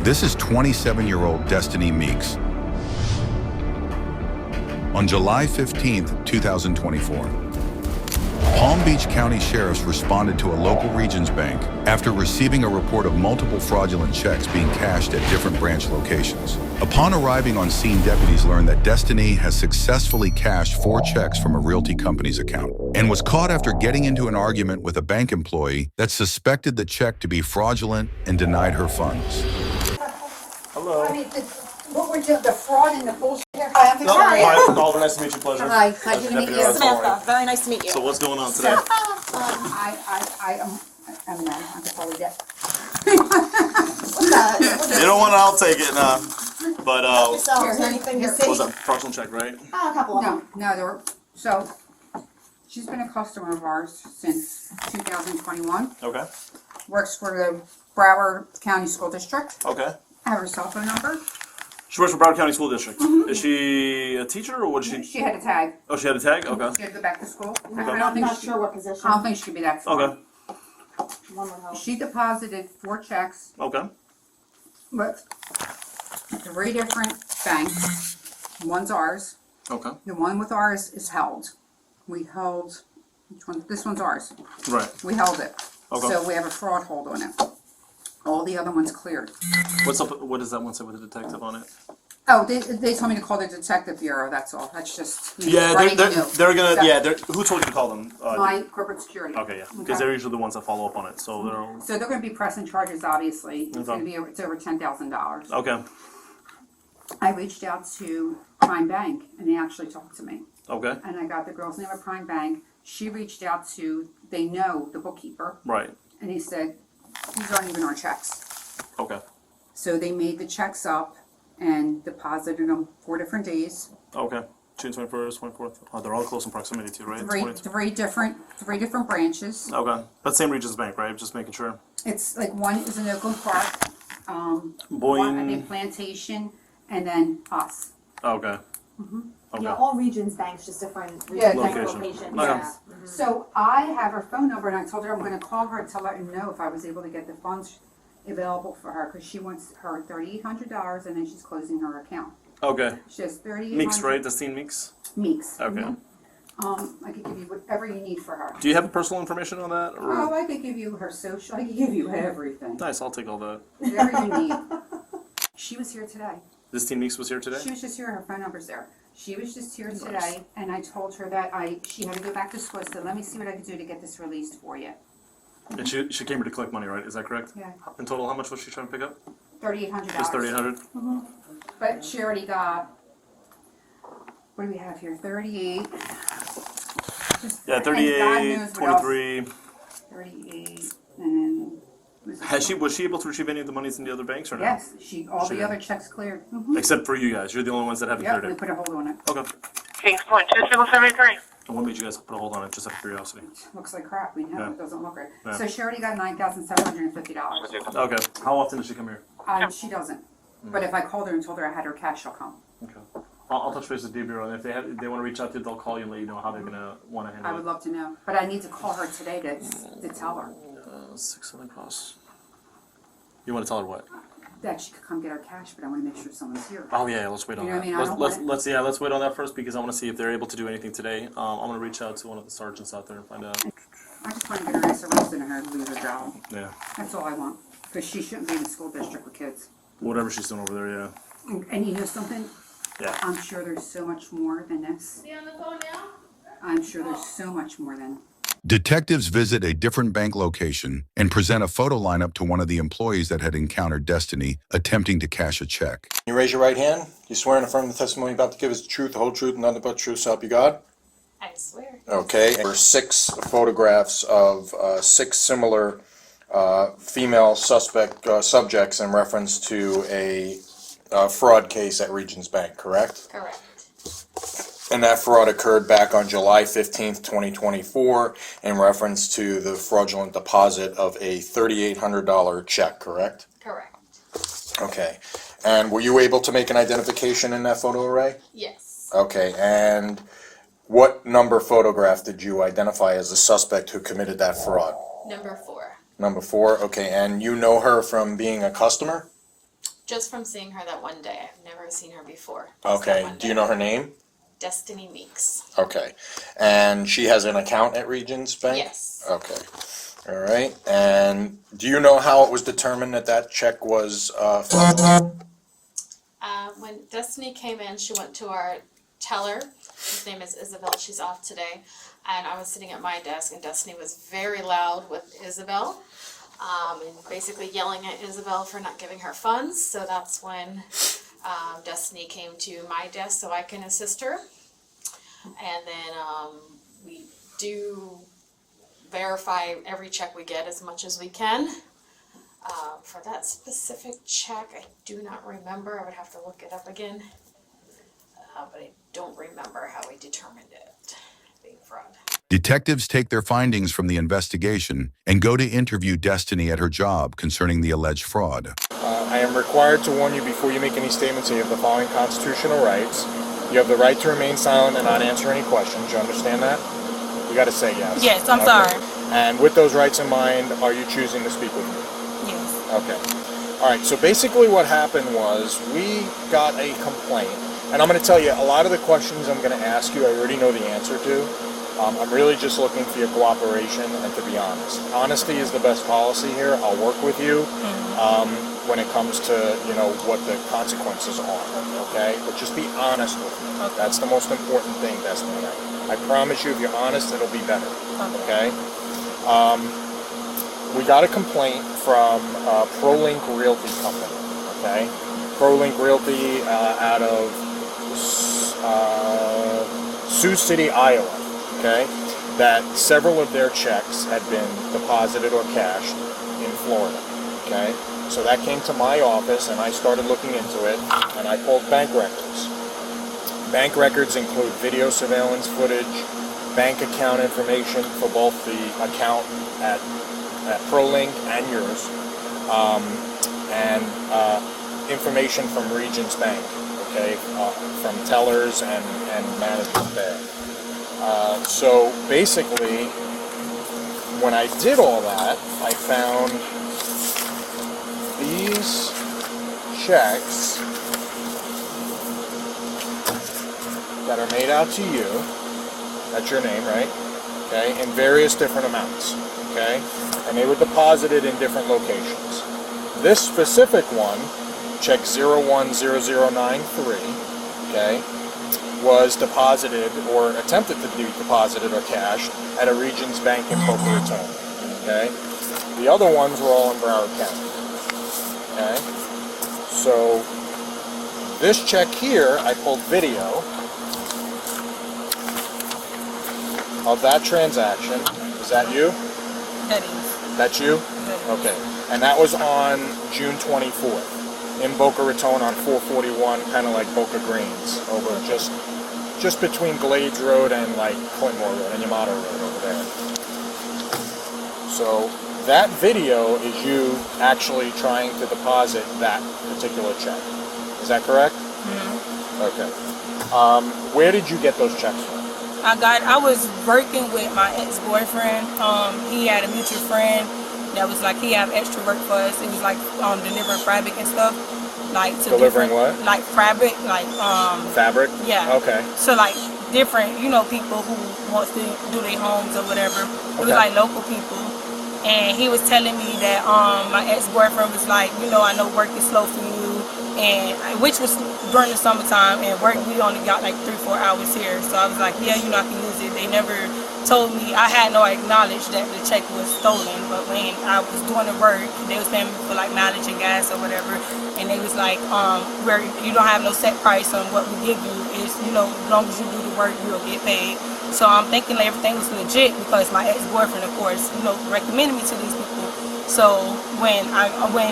This is 27-year-old Destinee Meeks. On July 15th, 2024, Palm Beach County sheriffs responded to a local Regions bank after receiving a report of multiple fraudulent checks being cashed at different branch locations. Upon arriving on scene, deputies learned that Destinee has successfully cashed 4 checks from a realty company's account and was caught after getting into an argument with a bank employee that suspected the check to be fraudulent and denied her funds. Hello. I mean, what we're doing, the fraud and the bullshit. Hi, I'm Victoria. Hi, Oliver. Nice to meet you. Pleasure. Hi, nice to meet you. Samantha, very nice to meet you. So what's going on today? I'm probably dead. You don't want it, I'll take it now. But So, is there anything to what see? was that fraudulent check, right? A couple of them. No, there were, so, she's been a customer of ours since 2021. Okay. Works for the Broward County School District. Okay. I have her cell phone number. She works for Broward County School District. Is she a teacher or what is she? She had a tag. Oh, she had a tag? Okay. She had to go back to school. I'm not sure what position. I don't think she could be that far. Okay. One would hope. She deposited 4 checks Okay. with 3 different banks. One's ours. Okay. The one with ours is held. We held, which one? This one's ours. Right. We held it. Okay. So we have a fraud hold on it. All the other ones cleared. What's up? What does that one say with the detective on it? Oh, they told me to call the detective bureau, that's all. That's just me Yeah, writing they're new. gonna. So, Yeah, who told you to call them? My corporate security. Okay, yeah, because they're usually the ones that follow up on it. So So they're going to be pressing charges, obviously. It's Okay. going to be it's over $10,000. Okay. I reached out to Prime Bank, and they actually talked to me. Okay. And I got the girl's name at Prime Bank. She reached out to, they know the bookkeeper, Right. and he said, these aren't even our checks. Okay. So they made the checks up and deposited them 4 different days. Okay. June 21st, 24th. Oh, they're all close in proximity to you, right? Three different branches. Okay. That's same Regions Bank, right? Just making sure. It's like one is in Oakland Park, Boyne. one I think Plantation, and then us. Okay. Okay. Yeah, all regions banks, just different Yeah, regions, Location. locations. Okay. Yeah. So I have her phone number, and I told her I'm going to call her to let her know if I was able to get the funds available for her, because she wants her $3,800, and then she's closing her account. Okay. She has $3,800. Meeks, right? Destinee Meeks? Meeks. Okay. I could give you whatever you need for her. Do you have personal information on that? Or? Oh, I could give you her social. I could give you everything. Nice, I'll take all that. Whatever you need. She was here today. Destinee Meeks was here today? She was just here. Her phone number's there. She was just here Nice. today, and I told her that she had to go back to school. So let me see what I can do to get this released for you. And she came here to collect money, right? Is that correct? Yeah, In total, how much was she trying to pick up? $3,800. Just 3,800. But she already got. What do we have here? 38. Yeah, and God 38, knows what else. 23. 38, and Was she able to retrieve any of the monies in the other banks or no? yes, all She the did. other checks cleared. Except for you guys. You're the only ones that haven't Yep, we cleared it. put a hold on it. Okay. Kings Point 273. And what made you guys put a hold on it, just out of curiosity? Looks like crap. We know Yeah. it doesn't look right. Yeah. So she already got $9,750. Okay. How often does she come here? She doesn't. But if I called her and told her I had her cash, she'll come. Okay. I'll touch base with D Bureau, and if they want to reach out to you, they'll call you and let you know how they're gonna want to handle I it. would love to know. But I need to call her today to tell her 6 Southern Cross. You want to tell her what? that she could come get her cash, but I want to make sure someone's here. Oh yeah, let's wait on You know that. what I mean? I don't Let's let's wait on that first because I want to see if they're able to do anything today. I'm gonna reach out to one of the sergeants out there and find out. I just want to get her nice arrested and her lose her job. Yeah. That's all I want. Because she shouldn't be in the school district with kids. Whatever she's doing over there, yeah. And you know something? Yeah. I'm sure there's so much more than this. Be on the phone now? I'm sure there's so much more than. Detectives visit a different bank location and present a photo lineup to one of the employees that had encountered Destinee attempting to cash a check. You raise your right hand. You swear and affirm the testimony you're about to give is the truth, the whole truth, and nothing but the truth, so help you God? I swear. Okay. There were 6 photographs of 6 similar female suspect subjects in reference to a fraud case at Regions Bank, correct? Correct. And that fraud occurred back on July 15th, 2024, in reference to the fraudulent deposit of a $3,800 check, correct? Correct. Okay. And were you able to make an identification in that photo array? Yes. Okay, and what number photograph did you identify as the suspect who committed that fraud? Number 4. Number 4, okay, and you know her from being a customer? Just from seeing her that one day. I've never seen her before. Just that Okay. one Do you day. know her name? Destinee Meeks. Okay. And she has an account at Regions Bank? Yes. Okay. All right. And do you know how it was determined that that check was fraudulent? When Destinee came in, she went to our teller. His name is Isabel. She's off today. And I was sitting at my desk, and Destinee was very loud with Isabel. And basically yelling at Isabel for not giving her funds. So that's when Destinee came to my desk so I can assist her. And then we do verify every check we get as much as we can. For that specific check, I do not remember. I would have to look it up again. But I don't remember how we determined it being fraud. Detectives take their findings from the investigation and go to interview Destinee at her job concerning the alleged fraud. I am required to warn you before you make any statements that you have the following constitutional rights. You have the right to remain silent and not answer any questions. You understand that? You got to say yes. Yes, I'm Okay. sorry. And with those rights in mind, are you choosing to speak with me? Yes. Okay. All right. So basically what happened was we got a complaint. And I'm going to tell you, a lot of the questions I'm going to ask you, I already know the answer to. I'm really just looking for your cooperation and to be honest. Honesty is the best policy here. I'll work with you when it comes to, what the consequences are, okay? But just be honest with me. Okay. That's the most important thing, Destinee. I promise you, if you're honest, it'll be better, okay? We got a complaint from ProLink Realty Company, okay? ProLink Realty out of Sioux City, Iowa. Okay, that several of their checks had been deposited or cashed in Florida. Okay, so that came to my office and I started looking into it and I pulled bank records. Bank records include video surveillance footage, bank account information for both the account at ProLink and yours, and information from Regions Bank, okay, from tellers and management there. So basically, when I did all that, I found these checks that are made out to you. That's your name, right? Okay, in various different amounts. Okay, and they were deposited in different locations. This specific one, check 010093, okay, was deposited or attempted to be deposited or cashed at a Regions Bank in Boca Raton. Okay, the other ones were all in Broward County. Okay, so this check here, I pulled video of that transaction. Is that you? That is. That's you? That is. Okay, and that was on June 24th. In Boca Raton on 441, kind of like Boca Greens, over just between Glades Road and like Clintmore Road and Yamato Road over there. So that video is you actually trying to deposit that particular check. Is that correct? Mm-hmm. Okay. Where did you get those checks from? I was working with my ex-boyfriend. He had a mutual friend that was like, he had extra work for us. It was like delivering fabric and stuff. Like to Delivering different, what? like fabric, like Fabric? yeah. Okay. So like different, people who wants to do their homes or whatever. It was Okay. like local people. And he was telling me that my ex-boyfriend was like, I know work is slow for you, and which was during the summertime, and work we only got like 3-4 hours here. So I was like, yeah, I can use it. They never told me, I had no acknowledge that the check was stolen, but when I was doing the work, they was paying me for like mileage and gas or whatever, and they was like, where you don't have no set price on what we give you, is as long as you do the work, you'll get paid. So I'm thinking that everything was legit because my ex-boyfriend, of course, recommended me to these people. So when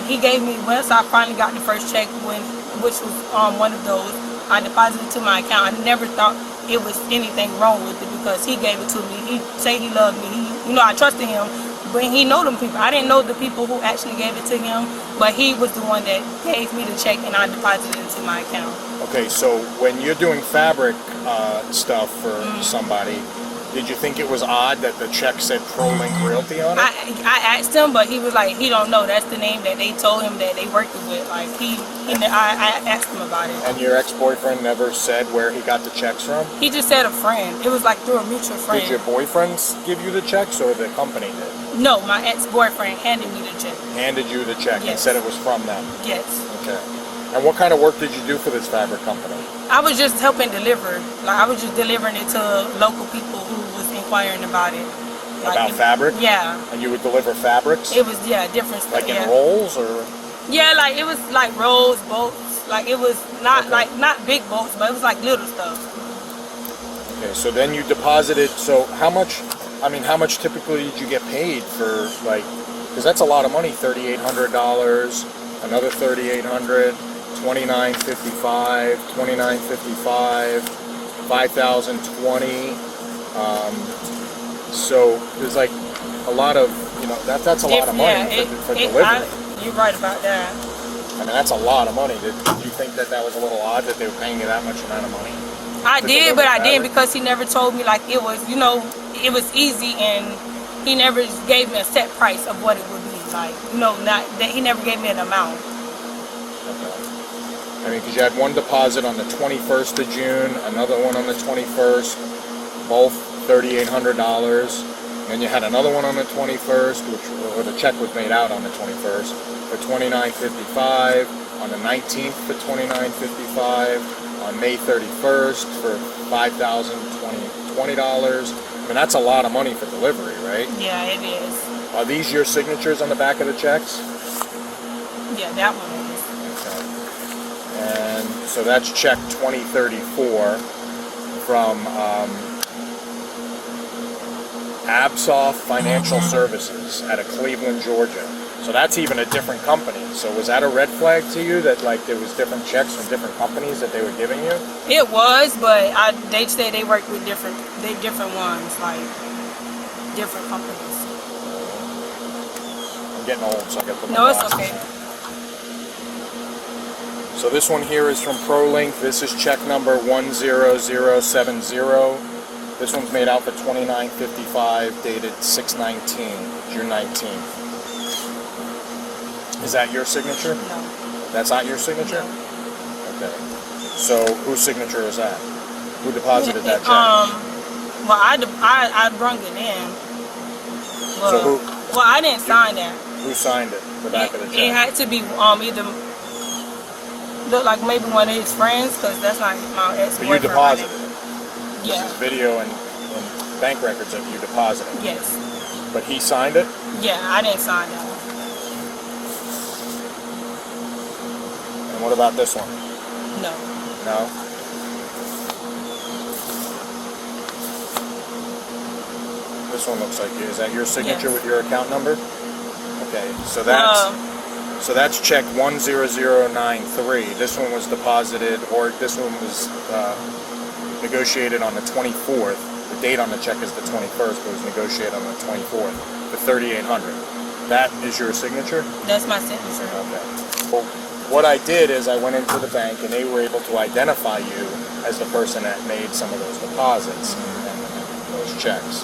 he gave me, once I finally got the first check, which was one of those, I deposited to my account. I never thought it was anything wrong with it because he gave it to me. He said he loved me. I trusted him, but he know them people. I didn't know the people who actually gave it to him, but he was the one that gave me the check and I deposited it to my account. Okay, so when you're doing fabric stuff for somebody, Did you think it was odd that the check said ProLink Realty on it? I asked him, but he was like, he don't know. That's the name that they told him that they working with. Like I asked him about it. And your ex-boyfriend never said where he got the checks from? He just said a friend. It was like through a mutual friend. Did your boyfriends give you the checks, or the company did? No, my ex-boyfriend handed me the check. Handed you the check and Yes. said it was from them? Yes. Okay. And what kind of work did you do for this fabric company? I was just helping deliver. Like I was just delivering it to local people who was inquiring about it. About fabric? Yeah. And you would deliver fabrics? It was different stuff. Like in rolls, or? Yeah, like it was like rolls, bolts. Like it was not Okay. like not big bolts, but it was like little stuff. Okay, so then you deposited, so how much typically did you get paid for, like, because that's a lot of money, $3,800, another $3,800, $2,955, $2,955, $5,020. So there's like a lot of, that's a lot of money for delivery. You're right about that. I mean, that's a lot of money. Did you think that was a little odd that they were paying you that much amount of money? I to did, deliver but I fabric? didn't because he never told me like it was, it was easy, and he never gave me a set price of what it would be. Like, not that he never gave me an amount. Okay. I mean, because you had one deposit on the 21st of June, another one on the 21st, both $3,800. And you had another one on the 21st, where the check was made out on the 21st for $2,955. On the 19th for $2,955. On May 31st for $5,020. I mean, that's a lot of money for delivery, right? Yeah, it is. Are these your signatures on the back of the checks? Yeah, that one is. Okay. And so that's check 2034 from Absoff Financial Services out of Cleveland, Georgia. So that's even a different company. So was that a red flag to you that like there was different checks from different companies that they were giving you? It was, but they say they work with different ones, like different companies. I'm getting old, so I got to put my No, it's glasses okay. on. So this one here is from ProLink. This is check number 10070. This one's made out for $2,955, dated 6/19, June 19th. Is that your signature? No. That's not your signature? No. Okay. So whose signature is that? Who deposited that check? Well, I brung it in. Well, So who- well, I didn't sign that. Who signed it? The back of the It check. had to be either look like maybe one of his friends, because that's not my ex-boyfriend. But you deposited it. Yeah. This is video and bank records of you depositing. Yes. But he signed it? Yeah, I didn't sign that one. And what about this one? No. No? This one looks like you. Is that your signature Yes. with your account number? Okay, so that's check 10093. This one was deposited, or this one was negotiated on the 24th. The date on the check is the 21st, but it was negotiated on the 24th for $3,800. That is your signature? That's my signature. Okay. Well, what I did is I went into the bank and they were able to identify you as the person that made some of those deposits and those checks.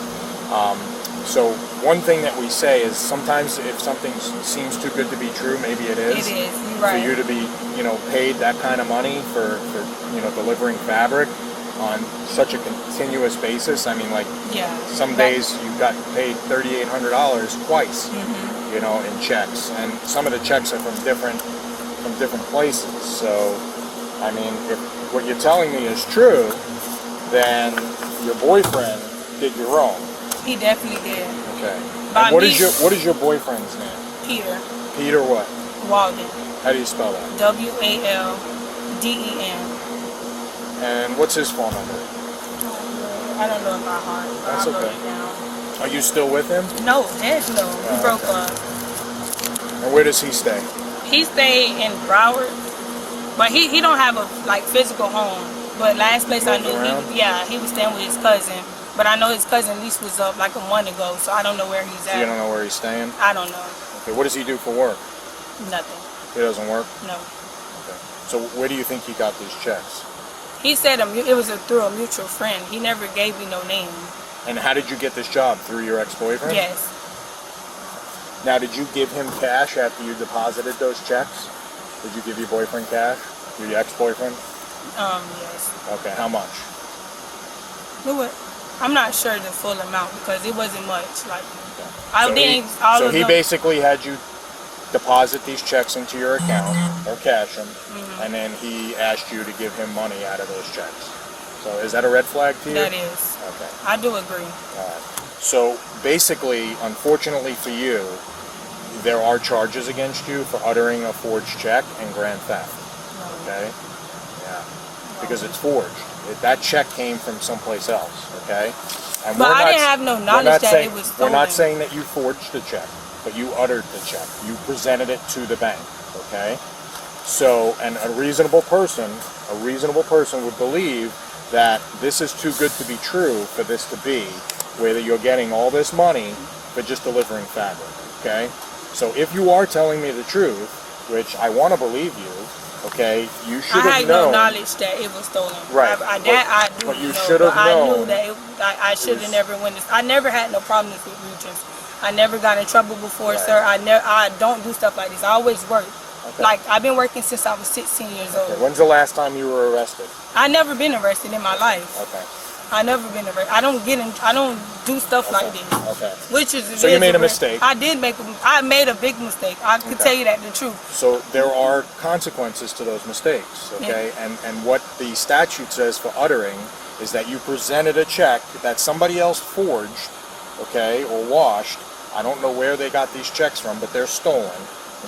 So one thing that we say is sometimes if something seems too good to be true, maybe it is. It is. You're right. For you to be, paid that kind of money for delivering fabric on such a continuous basis. I mean, like, Yeah. some days you got paid $3,800 twice, in checks, and some of the checks are from different places. So, I mean, if what you're telling me is true, then your boyfriend did you wrong. He definitely did. Okay. By And what me- is your boyfriend's name? Peter Peter what? Walden. How do you spell that? WALDEN. And what's his phone number? I don't know by heart. But That's I'll wrote okay. it down. Are you still with him? No, heck no. We broke okay. up. And where does he stay? He stayed in Broward, but he don't have a physical home. But last place I knew, around? he was staying with his cousin. But I know his cousin lease was up like a month ago, so I don't know where he's So at. you don't know where he's staying? I don't know. Okay. What does he do for work? Nothing. He doesn't work? No. Okay. So where do you think he got these checks? He said it was through a mutual friend. He never gave me no name. And how did you get this job? Through your ex-boyfriend? Yes. Now, did you give him cash after you deposited those checks? Did you give your boyfriend cash? Your ex-boyfriend? Yes. Okay, how much? I'm not sure the full amount because it wasn't much. Like, So he basically had you deposit these checks into your account or cash them, and then he asked you to give him money out of those checks. So is that a red flag to you? That is. Okay. I do agree. All right. So basically, unfortunately for you, there are charges against you for uttering a forged check and grand theft. Okay? Yeah. Because it's forged. That check came from someplace else. Okay? And But I didn't have no knowledge that it was stolen. We're not saying that you forged the check, but you uttered the check. You presented it to the bank. Okay? So, and a reasonable person would believe that this is too good to be true for this to be, where you're getting all this money for just delivering fabric. Okay? So if you are telling me the truth, which I want to believe you, okay, you should have known. I had no knowledge that it was stolen. Right. But you should have known. I knew that I should have never went. I never had no problems with Regents. I never got in trouble before, sir. I don't do stuff like this. I always work. Okay. Like, I've been working since I was 16 years old. Okay. When's the last time you were arrested? I never been arrested in my life. Okay. I never been arrested. I don't do stuff like this. Okay. Which is So you made a mistake. I made a big mistake. I could tell you that the truth. So there are consequences to those mistakes, okay? Yeah. And what the statute says for uttering is that you presented a check that somebody else forged, okay, or washed. I don't know where they got these checks from, but they're stolen.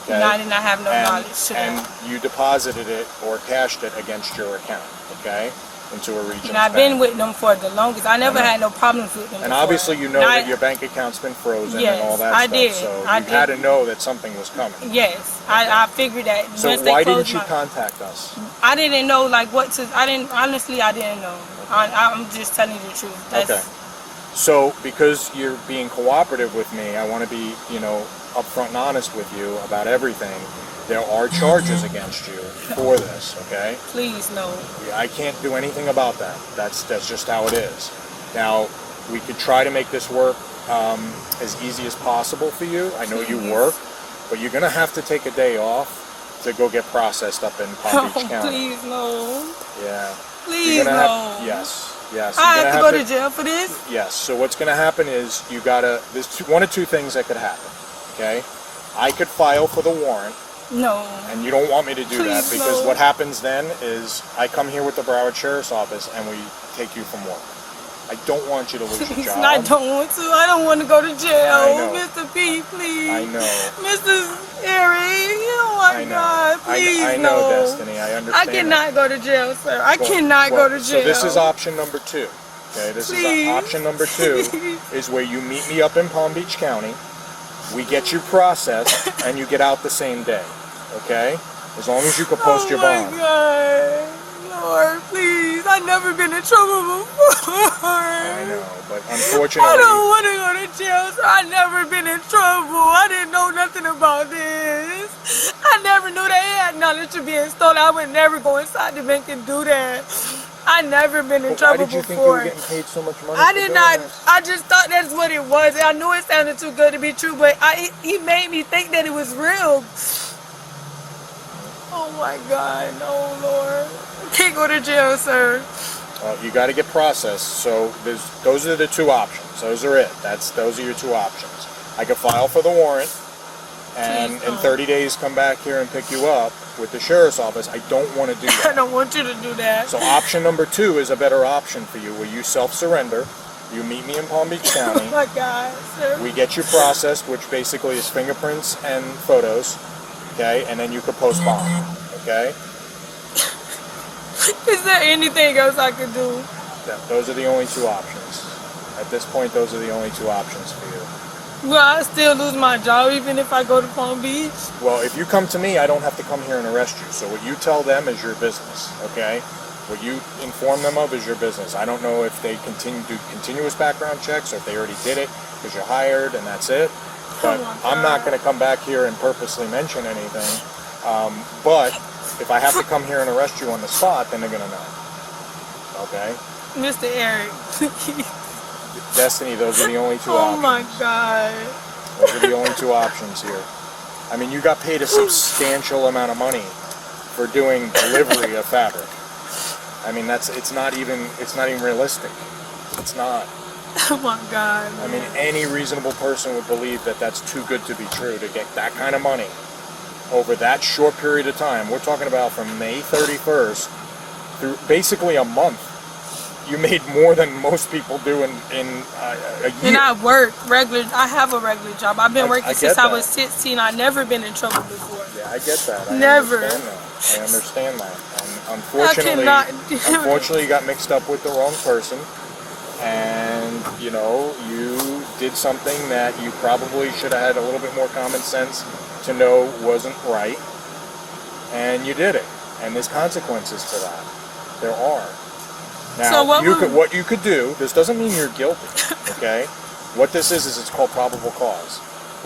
Okay? No, I did not have no knowledge to And that. you deposited it or cashed it against your account, okay, into a regional And I've been with them for the longest. I never had no problems with them. And before. obviously you know that your bank account's been frozen and all that I stuff. did. So I you had did. to know that something was coming. Yes, I figured that. So once they why closed didn't you contact us? I didn't know like what to. I didn't know. I'm just telling you the truth. Okay. So because you're being cooperative with me, I want to be, upfront and honest with you about everything. There are charges against you for this, okay? Please, no. I can't do anything about that. That's just how it is. Now, we could try to make this work as easy as possible for you. I know you work, but you're going to have to take a day off to go get processed up in Palm Beach County. Please, no. Yeah. Please, no. Yes. I have to go to jail for this? Yes. So what's going to happen is there's one of two things that could happen, okay? I could file for the warrant. No. And you don't want me to do that Please, because no. what happens then is I come here with the Broward Sheriff's Office and we take you from work. I don't want you to lose your job. I don't want to. I don't want to go to jail. I know. Mr. P, please. I know. Mr. Eric, oh my God, please, I know, no. Destiny. I understand. I cannot go to jail, sir. I cannot go to jail. So this is option number 2. Okay, this Please. is option number 2 is where you meet me up in Palm Beach County. We get you processed and you get out the same day. Okay? As long as you can post your bond. Oh my God. Lord, please. I've never been in trouble before. I know, but unfortunately... I don't want to go to jail, sir. I've never been in trouble. I didn't know nothing about this. I never knew they had knowledge of being stolen. I would never go inside the bank and do that. I never been in trouble Why did you think you before. were getting paid so much money? I for did doing not. this? I just thought that's what it was. I knew it sounded too good to be true, but he made me think that it was real. Oh my God, no, Lord. I can't go to jail, sir. You got to get processed. So those are the 2 options. Those are it. Those are your 2 options. I could file for the warrant, and in 30 days come back here and pick you up with the sheriff's office. I don't want to do that. I don't want you to do that. So option number 2 is a better option for you, where you self-surrender. You meet me in Palm Beach County. Oh my God, sir. We get you processed, which basically is fingerprints and photos. Okay, and then you could post bond. Okay. Is there anything else I could do? Those are the only 2 options. At this point, those are the only 2 options for you. Will I still lose my job even if I go to Palm Beach? Well, if you come to me, I don't have to come here and arrest you. So what you tell them is your business, okay? What you inform them of is your business. I don't know if they do continuous background checks or if they already did it because you're hired and that's it. But I'm not going to come back here and purposely mention anything. But if I have to come here and arrest you on the spot, then they're going to know. Okay? Mr. Eric, please. Destiny, those are the only two Oh options. my God. Those are the only two options here. I mean, you got paid a substantial amount of money for doing delivery of fabric. I mean, it's not even realistic. It's not. Oh my God. I mean, any reasonable person would believe that that's too good to be true to get that kind of money over that short period of time. We're talking about from May 31st through basically a month. You made more than most people do in a year. And I work regular. I have a regular job. I've been working I since get I was that. 16. I've never been in trouble before. Yeah, I get that. I Never. understand that. And unfortunately, cannot- unfortunately, you got mixed up with the wrong person. And, you know, you did something that you probably should have had a little bit more common sense to know wasn't right. And you did it. And there's consequences to that. There are. Now, So what you could do, this doesn't mean you're guilty, okay? What this is it's called probable cause.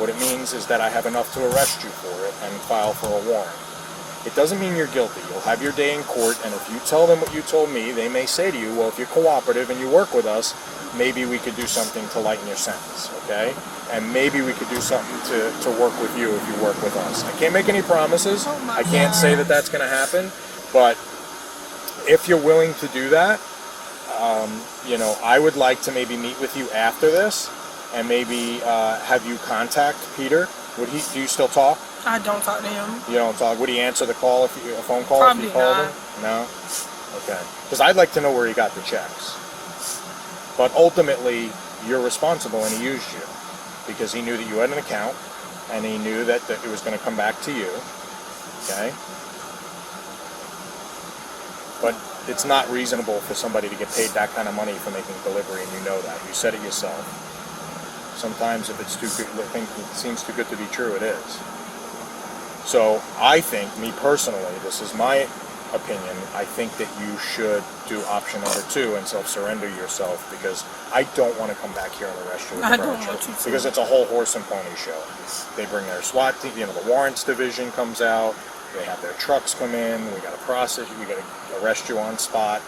What it means is that I have enough to arrest you for it and file for a warrant. It doesn't mean you're guilty. You'll have your day in court, and if you tell them what you told me, they may say to you, well, if you're cooperative and you work with us, maybe we could do something to lighten your sentence, okay? And maybe we could do something to work with you if you work with us. I can't make any promises. Oh my I can't say that that's going to happen, but if you're willing to do that, you know, I would like to maybe meet with you after this and maybe have you contact Peter. Do you still talk? I don't talk to him. You don't talk. Would he answer the call a phone call Probably if you called not. him? No? Okay. Because I'd like to know where he got the checks. But ultimately, you're responsible and he used you. Because he knew that you had an account and he knew that it was going to come back to you. Okay? But it's not reasonable for somebody to get paid that kind of money for making a delivery, and you know that. You said it yourself. Sometimes if it's too good, it seems too good to be true, it is. So I think, me personally, this is my opinion, I think that you should do option number 2 and self-surrender yourself, because I don't want to come back here and arrest you with I don't furniture, want you to. because it's a whole horse and pony show. They bring their SWAT team, you know, the warrants division comes out, they have their trucks come in, we got to process you, we got to arrest you on spot,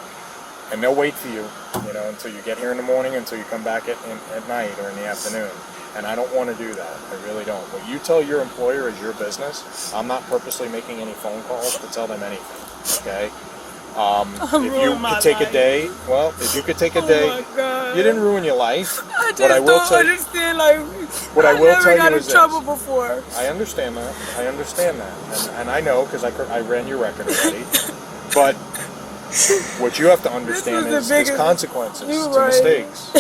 and they'll wait for you, you know, until you get here in the morning, until you come back at night or in the afternoon. And I don't want to do that. I really don't. What you tell your employer is your business. I'm not purposely making any phone calls to tell them anything. Okay? If you ruined my could take life. a day, well, if you could take a day, Oh my God. you didn't ruin your life. I just What I will don't tell you, understand. Like, what I will never tell got you in is this. trouble before. I understand that. I understand that. And I know because I ran your record already. But what you have to understand This was is the there's biggest- consequences You're to right. mistakes.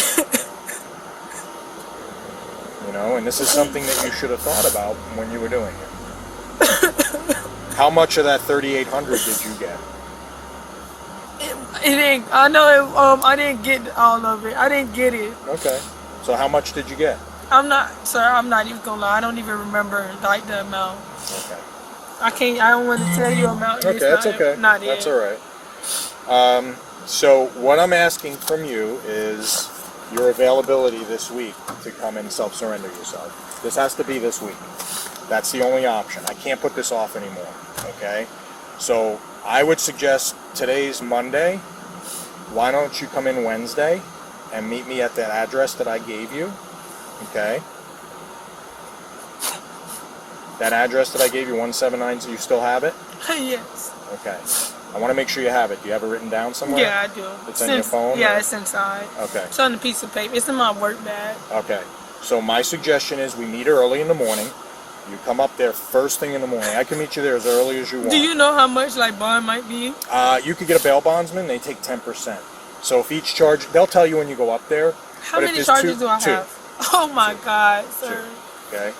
You know, and this is something that you should have thought about when you were doing it. How much of that 3,800 did you get? It ain't. I know. I didn't get all of it. I didn't get it. Okay. So how much did you get? I'm not, sir. I'm not even gonna lie. I don't even remember like the amount. Okay. I can't. I don't want to tell you amount. Okay, It's that's not, okay. Not That's it. all right. So what I'm asking from you is your availability this week to come and self-surrender yourself. This has to be this week. That's the only option. I can't put this off anymore. Okay? So I would suggest today's Monday. Why don't you come in Wednesday and meet me at that address that I gave you? Okay? That address that I gave you, 179, you still have it? Yes. Okay. I want to make sure you have it. Do you have it written down somewhere? Yeah, I do. It's on your phone, Yeah, or- it's inside. Okay. It's on a piece of paper. It's in my work bag. Okay. So my suggestion is we meet early in the morning. You come up there first thing in the morning. I can meet you there as early as you want. Do you know how much like bond might be? You could get a bail bondsman. They take 10%. So if each charge, they'll tell you when you go up there. How but if many there's charges two- do I two. have? Oh my God, sir. Okay.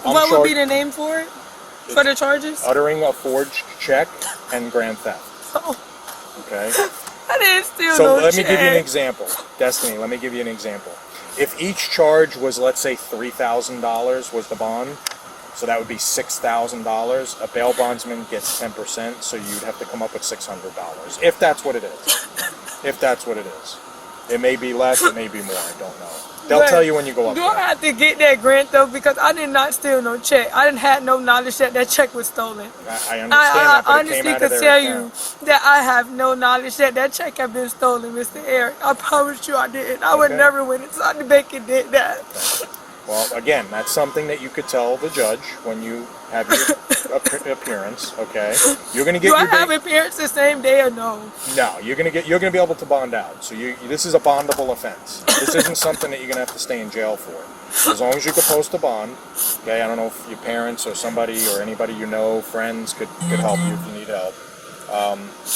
What would be the name for it? For the charges? Uttering a forged check and grand theft. Oh, Okay. I didn't steal So no let me give you an check. example. Destiny, let me give you an example. If each charge was, let's say, $3,000 was the bond, so that would be $6,000. A bail bondsman gets 10%, so you'd have to come up with $600, if that's what it is. If that's what it is. It may be less, it may be more, I don't know. They'll But tell you when you go up do there. I have to get that grant though? Because I did not steal no check. I didn't have no knowledge that that check was stolen. I understand I that, but it honestly came out could of their tell account. you that I have no knowledge that that check had been stolen, Mr. Eric. I promise you I didn't. I would Okay. never went inside the bank and did that. Well, again, that's something that you could tell the judge when you have your appearance. Okay, you're gonna get Do I your have day. appearance the same day or no? No, you're gonna be able to bond out. So this is a bondable offense. This isn't something that you're gonna have to stay in jail for. As long as you could post a bond. Okay, I don't know if your parents or somebody or anybody you know, friends could help you if you need help.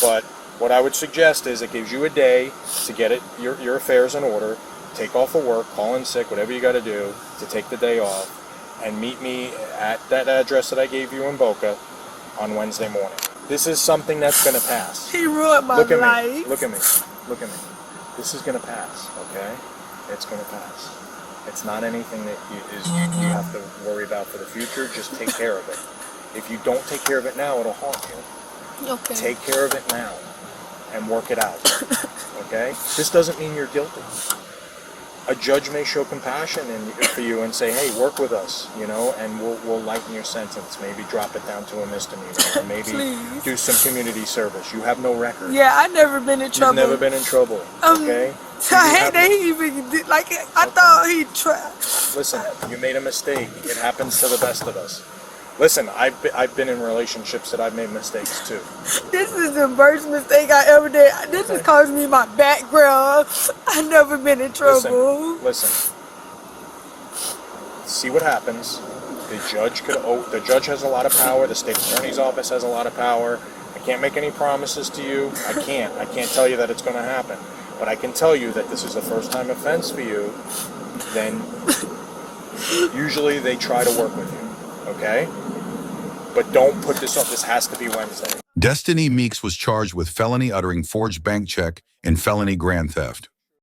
But what I would suggest is it gives you a day to get your affairs in order. Take off of work, call in sick, whatever you got to do to take the day off, and meet me at that address that I gave you in Boca on Wednesday morning. This is something that's going to pass. He ruined my Look at life. me. Look at me. Look at me. This is going to pass, okay? It's going to pass. It's not anything that you have to worry about for the future. Just take care of it. If you don't take care of it now, it'll haunt you. Okay. Take care of it now and work it out, okay? This doesn't mean you're guilty. A judge may show compassion for you and say, hey, work with us, and we'll lighten your sentence. Maybe drop it down to a misdemeanor, or maybe Please. do some community service. You have no record. Yeah, I never been in You've trouble. never been in trouble, okay? I hate that he even did, like, I thought he tried. Listen, you made a mistake. It happens to the best of us. Listen, I've been in relationships that I've made mistakes too. This is the worst mistake I ever did. This has caused me my background. I never been in trouble. Listen. See what happens. The judge has a lot of power. The state attorney's office has a lot of power. I can't make any promises to you. I can't tell you that it's going to happen. But I can tell you that this is a first-time offense for you. Then usually they try to work with you. Okay? But don't put this up. This has to be Wednesday. Destinee Meeks was charged with felony uttering forged bank check and felony grand theft.